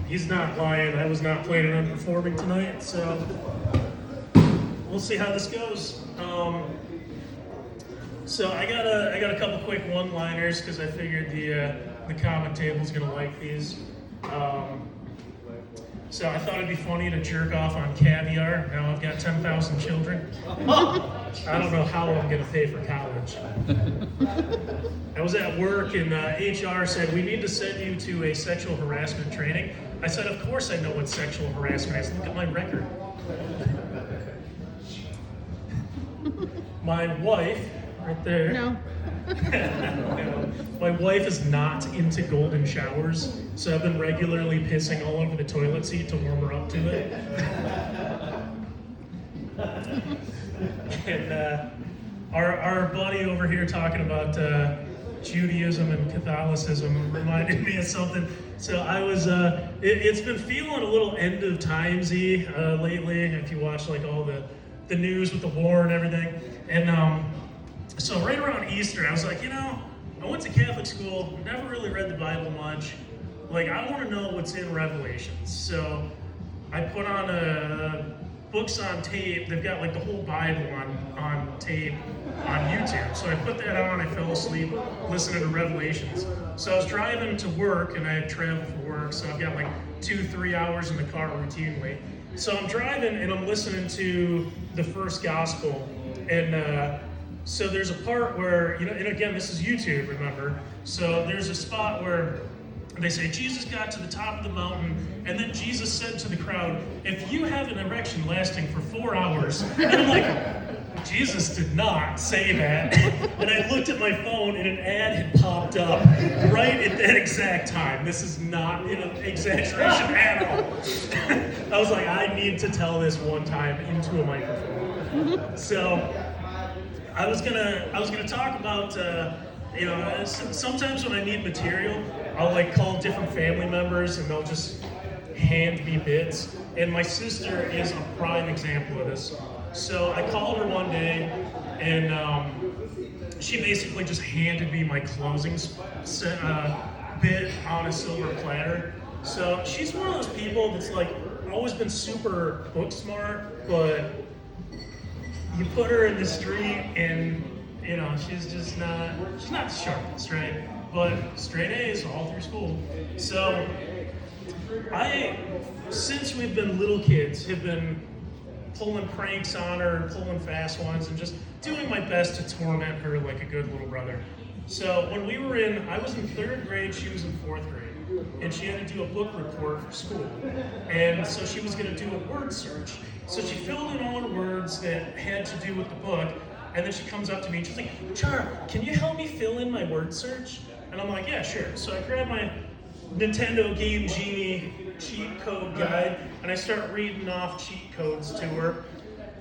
He's not lying. I was not planning on performing tonight, so we'll see how this goes. So I got a couple quick one-liners because I figured the comment table's gonna like these. So I thought it'd be funny to jerk off on caviar. Now I've got 10,000 children. I don't know how I'm gonna pay for college. I was at work and HR said, we need to send you to a sexual harassment training. I said, of course I know what sexual harassment is. Look at my record. My wife, right there. No. No. My wife is not into golden showers, so I've been regularly pissing all over the toilet seat to warm her up to it. And our buddy over here talking about Judaism and Catholicism reminded me of something. So I was, it's been feeling a little end of timesy lately. If you watch like all the news with the war and everything, and so right around Easter, I was like, I went to Catholic school, never really read the Bible much. Like, I want to know what's in Revelations. So I put on books on tape. They've got like the whole Bible on tape on YouTube. So I put that on, I fell asleep listening to Revelations. So I was driving to work, and I had traveled for work, so I've got like 2-3 hours in the car routinely. So I'm driving and I'm listening to the first gospel, and so there's a part where, and again, this is YouTube, remember? So there's a spot where they say, Jesus got to the top of the mountain, and then Jesus said to the crowd, if you have an erection lasting for 4 hours, and I'm like, Jesus did not say that. And I looked at my phone, and an ad had popped up right at that exact time. This is not an exaggeration at all. I was like, I need to tell this one time into a microphone. So I was gonna talk about, sometimes when I need material, I'll like call different family members and they'll just hand me bits. And my sister is a prime example of this. So I called her one day, and she basically just handed me my closing bit on a silver platter. So she's one of those people that's like always been super book smart, but you put her in the street and she's not the sharpest, right? But straight A's all through school. So since we've been little kids, have been pulling pranks on her, pulling fast ones, and just doing my best to torment her like a good little brother. So when I was in 3rd grade, she was in 4th grade, and she had to do a book report for school. And so she was gonna do a word search. So she filled in all her words that had to do with the book, and then she comes up to me and she's like, Char, can you help me fill in my word search? And I'm like, yeah, sure. So I grab my Nintendo Game Genie cheat code guide, and I start reading off cheat codes to her.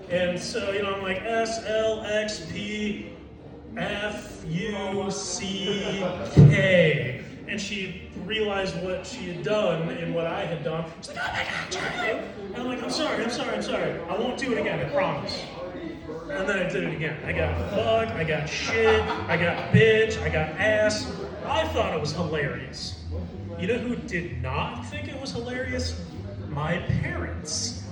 And so, I'm like, SLXPFUCK. And she realized what she had done and what I had done. She's like, oh my God, Charlie. And I'm like, I'm sorry. I won't do it again, I promise. And then I did it again. I got fuck, I got shit, I got bitch, I got ass. I thought it was hilarious. You know who did not think it was hilarious? My parents.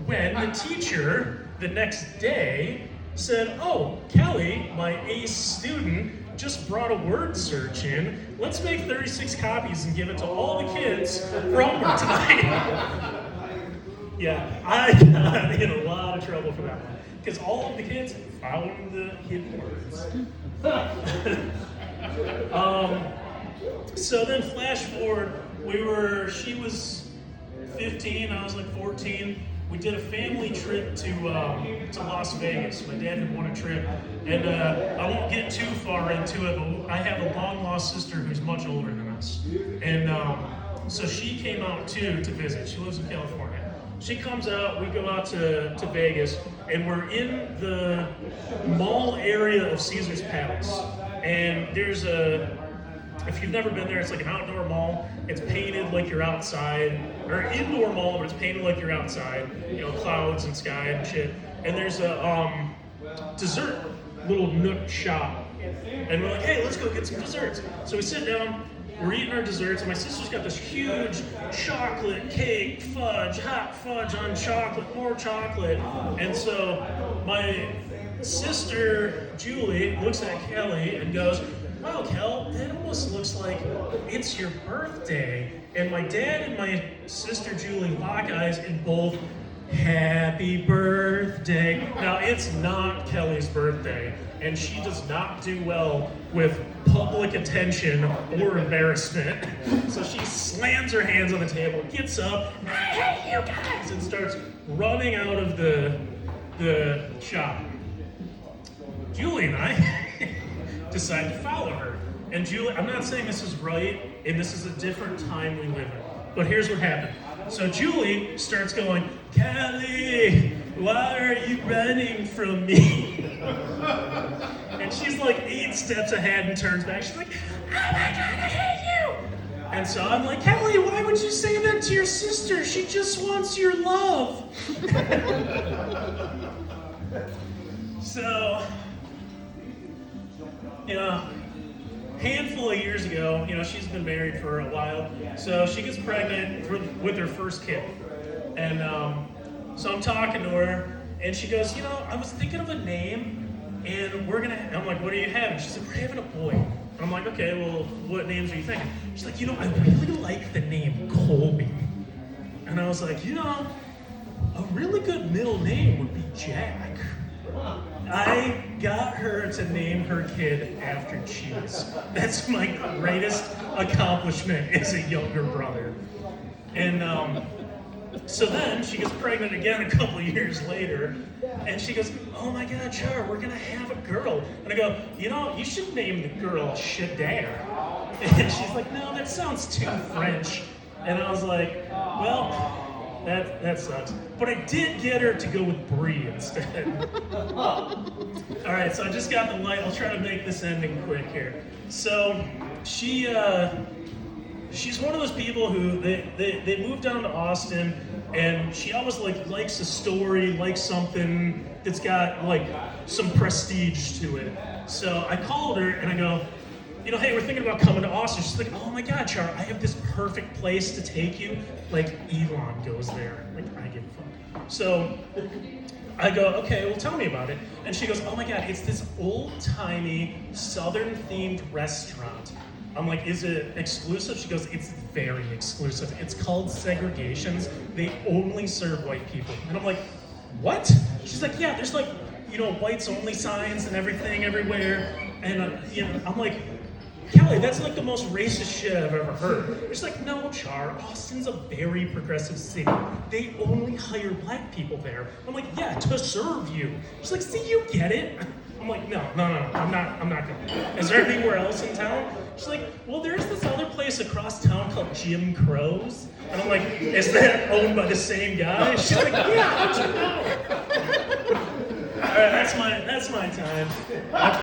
When the teacher, the next day, said, oh, Kelly, my ace student, just brought a word search in. Let's make 36 copies and give it to all the kids for homework tonight. Yeah, I got in a lot of trouble for that one. Because all of the kids found the hidden words. So then flash forward, she was 15, I was like 14. We did a family trip to Las Vegas. My dad had won a trip, and I won't get too far into it, but I have a long lost sister who's much older than us. And so she came out too to visit. She lives in California. She comes out, we go out to Vegas, and we're in the mall area of Caesar's Palace. And there's if you've never been there, it's like an outdoor mall. It's painted like you're outside, or indoor mall, but it's painted like you're outside. Clouds and sky and shit. And there's a dessert little nook shop. And we're like, hey, let's go get some desserts. So we sit down, we're eating our desserts, and my sister's got this huge chocolate cake, fudge, hot fudge on chocolate, more chocolate. And so my sister, Julie, looks at Kelly and goes, wow, Kel, that almost looks like it's your birthday. And my dad and my sister, Julie, lock eyes and both, happy birthday. Now, it's not Kelly's birthday, and she does not do well with public attention or embarrassment. So she slams her hands on the table, gets up, hey, you guys, and starts running out of the shop. Julie and I decide to follow her. And Julie, I'm not saying this is right, and this is a different time we live in, but here's what happened. So Julie starts going, Kelly, why are you running from me? And she's like 8 steps ahead and turns back. She's like, oh my God, I hate you. And so I'm like, Kelly, why would you say that to your sister? She just wants your love. So, handful of years ago, she's been married for a while, so she gets pregnant with her first kid. And so I'm talking to her, and she goes, I was thinking of a name, and I'm like, what are you having? She's like, we're having a boy. And I'm like, okay, well, what names are you thinking? She's like, I really like the name Colby. And I was like, a really good middle name would be Jack. I got her to name her kid after cheese. That's my greatest accomplishment as a younger brother. And so then she gets pregnant again a couple years later, and she goes, oh my God, Char, we're gonna have a girl. And I go, you should name the girl Shadair. And she's like, no, that sounds too French. And I was like, well, that sucks. But I did get her to go with Brie instead. All right, so I just got the light. I'll try to make this ending quick here. So she's one of those people who they moved down to Austin, and she always likes a story, likes something that's got some prestige to it. So I called her and I go, hey, we're thinking about coming to Austin. She's like, oh my God, Char, I have this perfect place to take you. Elon goes there. I give a fuck. So I go, okay, well, tell me about it. And she goes, oh my God, it's this old-timey, Southern-themed restaurant. I'm like, is it exclusive? She goes, it's very exclusive. It's called Segregations. They only serve white people. And I'm like, what? She's like, yeah, there's whites-only signs and everything everywhere. And I'm like, Kelly, that's the most racist shit I've ever heard. She's like, no, Char, Austin's a very progressive city. They only hire black people there. I'm like, yeah, to serve you. She's like, see, you get it. I'm like, no, I'm not gonna. Is there anywhere else in town? She's like, well, there's this other place across town called Jim Crow's. And I'm like, is that owned by the same guy? She's like, yeah, how'd you know? All right, that's my time.